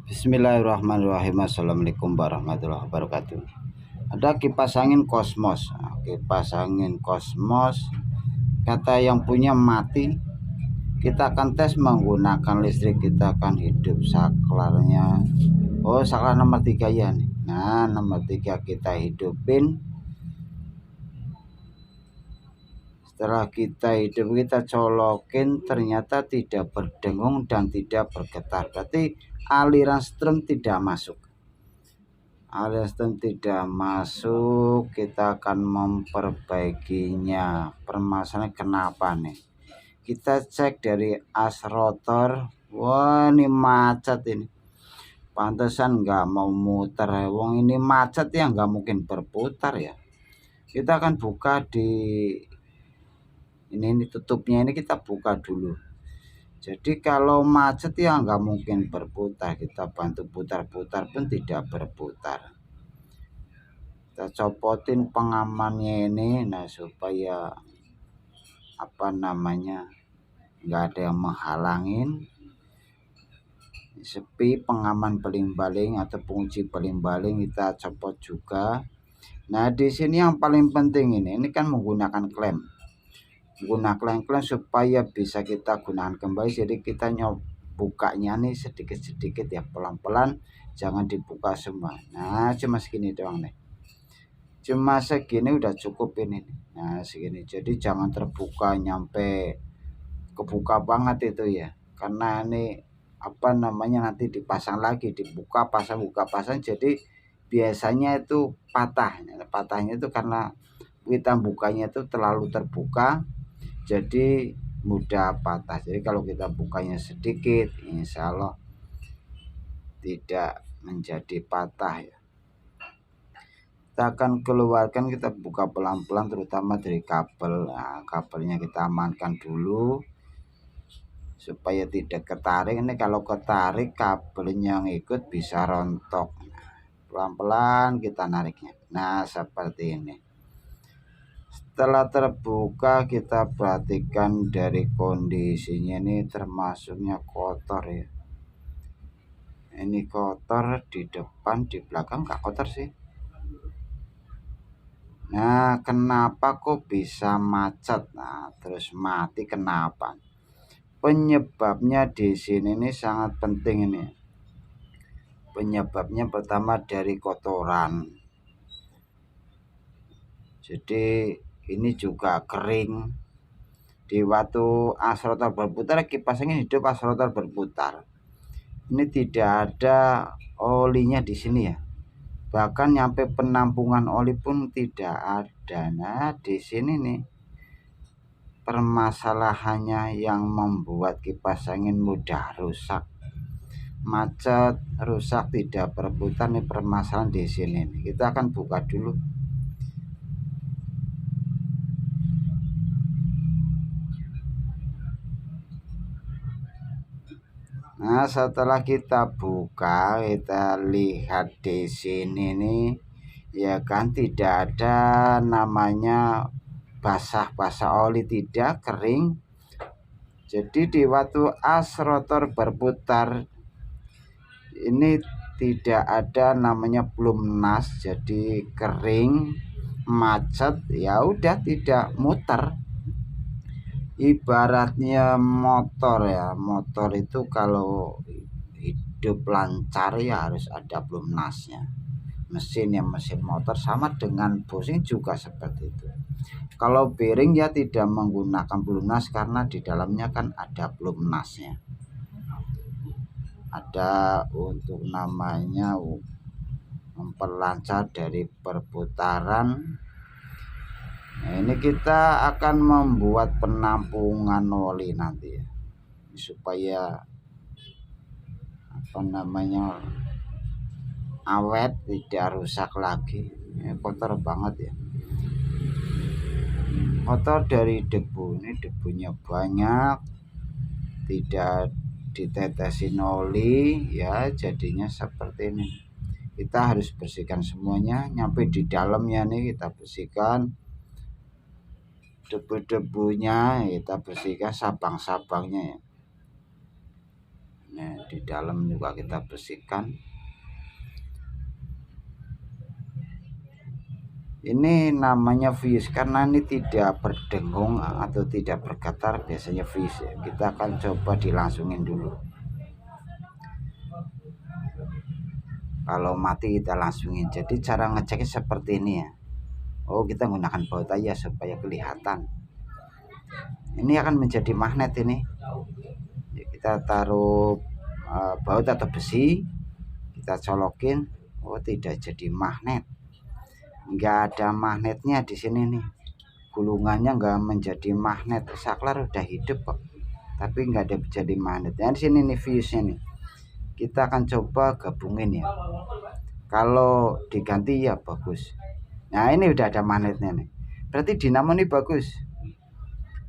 Bismillahirrahmanirrahim. Assalamualaikum warahmatullahi wabarakatuh. Ada kipas angin Cosmos. Kipas angin Cosmos, kata yang punya mati. Kita akan tes menggunakan listrik. Kita akan hidup saklarnya. Oh, saklar nomor 3 ya nih. Nah, nomor 3 kita hidupin. Setelah kita hidup, kita colokin, ternyata tidak berdengung dan tidak bergetar. Berarti aliran strum tidak masuk. Aliran strum tidak masuk. Kita akan memperbaikinya. Permasalahannya kenapa nih? Kita cek dari as rotor. Wah, ini macet ini. Pantesan nggak mau muter. Wong ini macet ya, nggak mungkin berputar ya. Kita akan buka di ini tutupnya, ini kita buka dulu. Jadi kalau macet ya nggak mungkin berputar. Kita bantu putar-putar pun tidak berputar. Kita copotin pengamannya ini, nah supaya nggak ada yang menghalangin. Sepi pengaman baling-baling atau pengunci baling-baling kita copot juga. Nah di sini yang paling penting ini kan menggunakan klem. Gunakan klem supaya bisa kita gunakan kembali. Jadi kita bukanya nih sedikit-sedikit ya, pelan-pelan, jangan dibuka semua. Nah cuma segini doang nih, cuma segini udah cukup ini. Nah segini, jadi jangan terbuka nyampe kebuka banget itu ya, karena ini nanti dipasang lagi, dibuka pasang buka pasang, jadi biasanya itu patahnya itu karena kita bukanya itu terlalu terbuka, jadi mudah patah. Jadi kalau kita bukanya sedikit, insya Allah tidak menjadi patah ya. Kita akan keluarkan, kita buka pelan-pelan terutama dari kabel. Nah, kabelnya kita amankan dulu supaya tidak ketarik. Ini kalau ketarik kabelnya yang ikut bisa rontok. Pelan-pelan kita nariknya. Nah seperti ini. Setelah terbuka, kita perhatikan dari kondisinya, ini termasuknya kotor ya. Ini kotor di depan, di belakang nggak kotor sih. Nah kenapa kok bisa macet, nah terus mati, kenapa? Penyebabnya di sini ini sangat penting ini. Penyebabnya pertama dari kotoran. Jadi ini juga kering. Di waktu as rotor berputar, kipas angin hidup as rotor berputar. Ini tidak ada olinya di sini ya. Bahkan nyampe penampungan oli pun tidak ada. Nah, di sini nih permasalahannya yang membuat kipas angin mudah rusak. Macet, rusak, tidak berputar, nih permasalahan di sini nih. Kita akan buka dulu. Nah, setelah kita buka, kita lihat di sini nih, ya kan tidak ada namanya basah-basah oli, tidak, kering. Jadi di waktu as rotor berputar ini tidak ada namanya pelumas, jadi kering, macet, ya udah tidak muter. Ibaratnya motor ya, motor itu kalau hidup lancar ya harus ada pelumnasnya. Mesin motor sama dengan bushing juga seperti itu. Kalau bearing ya tidak menggunakan pelumnas karena di dalamnya kan ada pelumnasnya. Ada untuk namanya memperlancar dari perputaran. Nah, ini kita akan membuat penampungan oli nanti ya, supaya awet, tidak rusak lagi. Kotor banget ya, kotor dari debu. Ini debunya banyak, tidak ditetesin oli ya, jadinya seperti ini. Kita harus bersihkan semuanya, nyampe di dalamnya nih kita bersihkan. Debu-debunya kita bersihkan, sabang-sabangnya ya. Nah, di dalam juga kita bersihkan. Ini namanya fuse karena ini tidak berdengung atau tidak bergetar, biasanya fuse. Kita akan coba dilangsungin dulu. Kalau mati kita langsungin. Jadi cara ngeceknya seperti ini ya. Oh, kita menggunakan baut aja supaya kelihatan. Ini akan menjadi magnet ini. Kita taruh baut atau besi, kita colokin. Oh, tidak jadi magnet. Enggak ada magnetnya di sini nih. Gulungannya enggak menjadi magnet. Saklar udah hidup kok, tapi enggak ada jadi magnet. Nah, di sini nih fuse-nya nih. Kita akan coba gabungin ya. Kalau diganti ya bagus. Nah, ini udah ada magnetnya nih. Berarti dinamo ini bagus.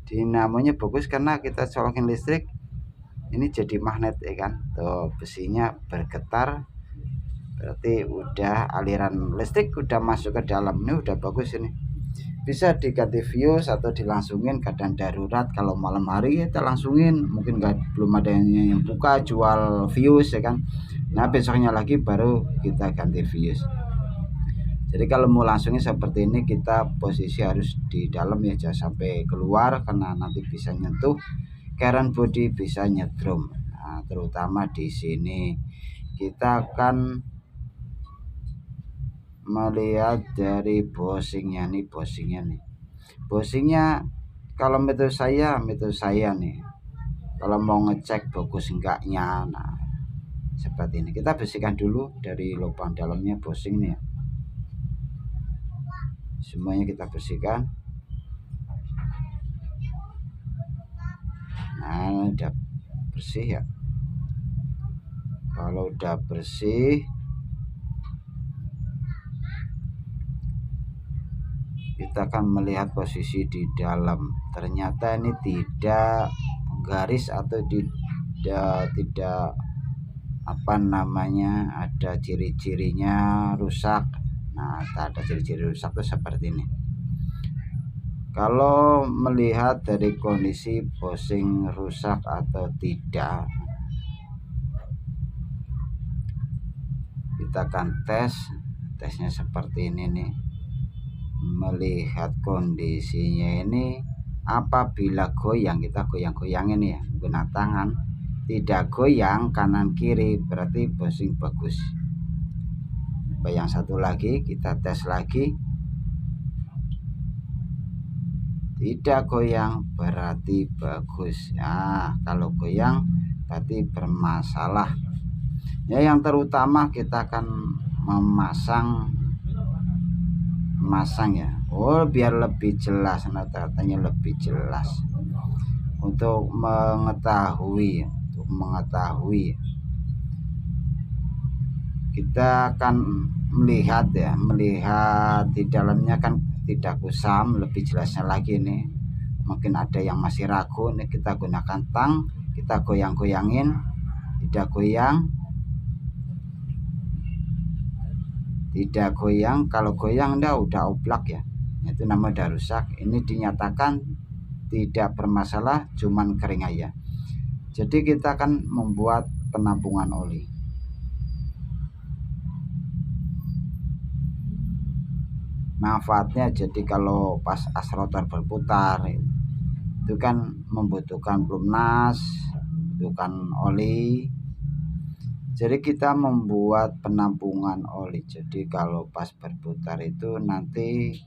Dinamonya bagus karena kita colokin listrik. Ini jadi magnet ya kan. Tuh, besinya bergetar. Berarti udah aliran listrik udah masuk ke dalam. Ini udah bagus ini. Bisa diganti fuse atau dilangsungin keadaan darurat. Kalau malam hari kita langsungin, mungkin belum ada yang buka jual fuse ya kan. Nah, besoknya lagi baru kita ganti fuse. Jadi kalau mau langsungnya seperti ini, kita posisi harus di dalam ya, jangan sampai keluar karena nanti bisa nyentuh current body, bisa nyetrum. Nah, terutama di sini kita akan melihat dari bosingnya nih, bosingnya kalau metode saya nih, kalau mau ngecek bagus enggaknya, nah seperti ini. Kita bersihkan dulu dari lubang dalamnya bosing nih ya. Semuanya kita bersihkan. Nah, udah bersih ya. Kalau udah bersih, kita akan melihat posisi di dalam. Ternyata ini tidak garis atau tidak apa namanya, ada ciri-cirinya rusak. Nah, ada ciri-ciri rusak itu seperti ini. Kalau melihat dari kondisi bosing rusak atau tidak, kita akan tesnya seperti ini nih. Melihat kondisinya ini, apabila goyang, kita goyang-goyangin ya menggunakan tangan, tidak goyang kanan kiri, berarti bosing bagus. Yang satu lagi kita tes lagi, tidak goyang berarti bagus. Nah, kalau goyang berarti bermasalah ya. Yang terutama kita akan memasang ya. Oh, biar lebih jelas, tanda-tandanya lebih jelas untuk mengetahui kita akan melihat di dalamnya kan tidak kusam. Lebih jelasnya lagi nih, mungkin ada yang masih ragu nih, kita gunakan tang, kita goyang-goyangin, tidak goyang. Kalau goyang udah oblak ya, itu nama udah rusak. Ini dinyatakan tidak bermasalah, cuman kering aja. Jadi kita akan membuat penampungan oli. Manfaatnya, jadi kalau pas as rotor berputar itu kan membutuhkan pelumas, membutuhkan oli. Jadi kita membuat penampungan oli. Jadi kalau pas berputar itu nanti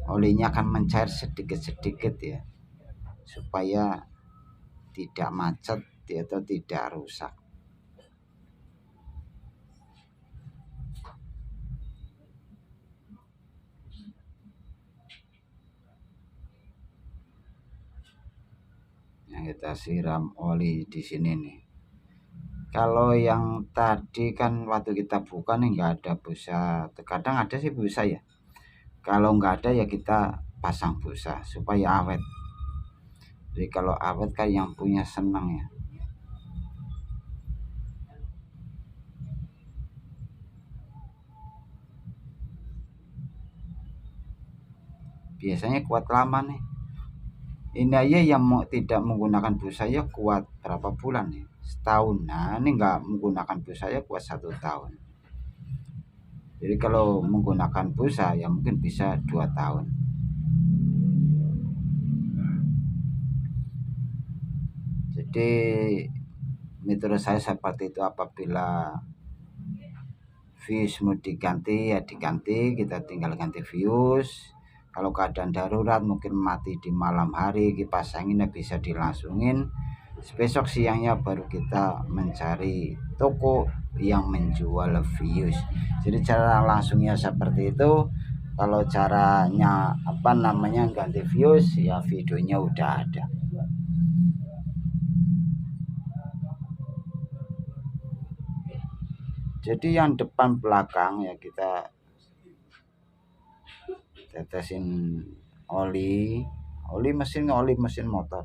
olinya akan mencair sedikit-sedikit ya, supaya tidak macet atau tidak rusak. Nah, kita siram oli di sini nih. Kalau yang tadi kan waktu kita buka nih nggak ada busa, terkadang ada sih busa ya. Kalau nggak ada ya kita pasang busa supaya awet. Jadi kalau awet kan yang punya senang ya. Biasanya kuat lama nih. Ini aja yang tidak menggunakan busa ya kuat berapa bulan ya. setahun. Nah ini enggak menggunakan busa ya kuat 1 tahun. Jadi kalau menggunakan busa ya mungkin bisa 2 tahun. Jadi menurut saya seperti itu. Apabila fuse mau diganti ya diganti, kita tinggal ganti fuse. Kalau keadaan darurat mungkin mati di malam hari, kipas anginnya bisa dilangsungin. Besok siangnya baru kita mencari toko yang menjual fuse. Jadi cara langsungnya seperti itu. Kalau caranya ganti fuse ya videonya udah ada. Jadi yang depan belakang ya kita tetesin oli mesin motor.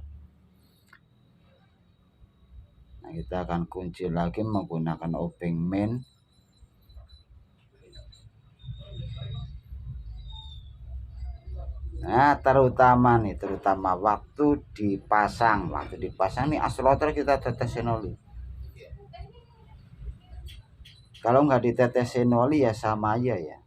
Nah, kita akan kunci lagi menggunakan obeng main. Nah, terutama waktu dipasang nih asloter kita tetesin oli. Kalau nggak ditetesin oli ya sama aja ya,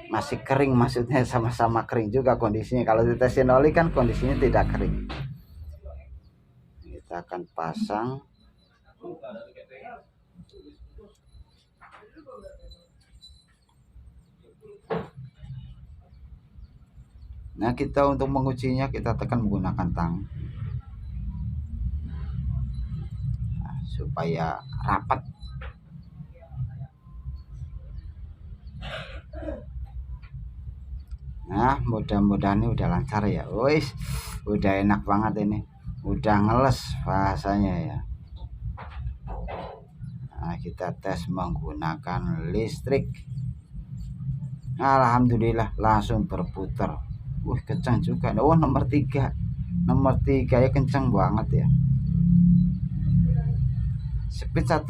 masih kering, maksudnya sama-sama kering juga kondisinya. Kalau ditetesin oli kan kondisinya tidak kering. Kita akan pasang. Nah, kita untuk mengujinya kita tekan menggunakan tang, nah, supaya rapat. Nah, mudah-mudahan ini udah lancar ya. Wis, udah enak banget ini. Udah ngeles bahasanya ya. Nah, kita tes menggunakan listrik. Alhamdulillah langsung berputar. Wih, kencang juga. Oh, nomor 3 ya kencang banget ya. Speed 1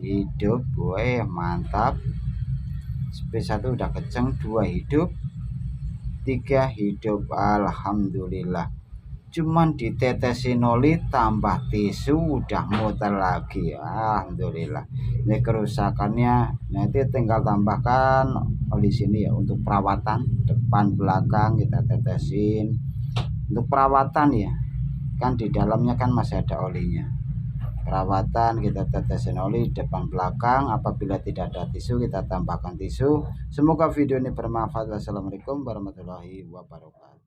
hidup, weh mantap. Speed 1 udah kencang, 2 hidup, 3 hidup. Alhamdulillah. Cuman ditetesin oli tambah tisu udah muter lagi. Alhamdulillah. Ini kerusakannya nanti tinggal tambahkan oli sini ya untuk perawatan depan belakang kita tetesin. Untuk perawatan ya, kan di dalamnya kan masih ada olinya. Perawatan kita tetesin oli depan belakang. Apabila tidak ada tisu kita tambahkan tisu. Semoga video ini bermanfaat. Wassalamualaikum warahmatullahi wabarakatuh.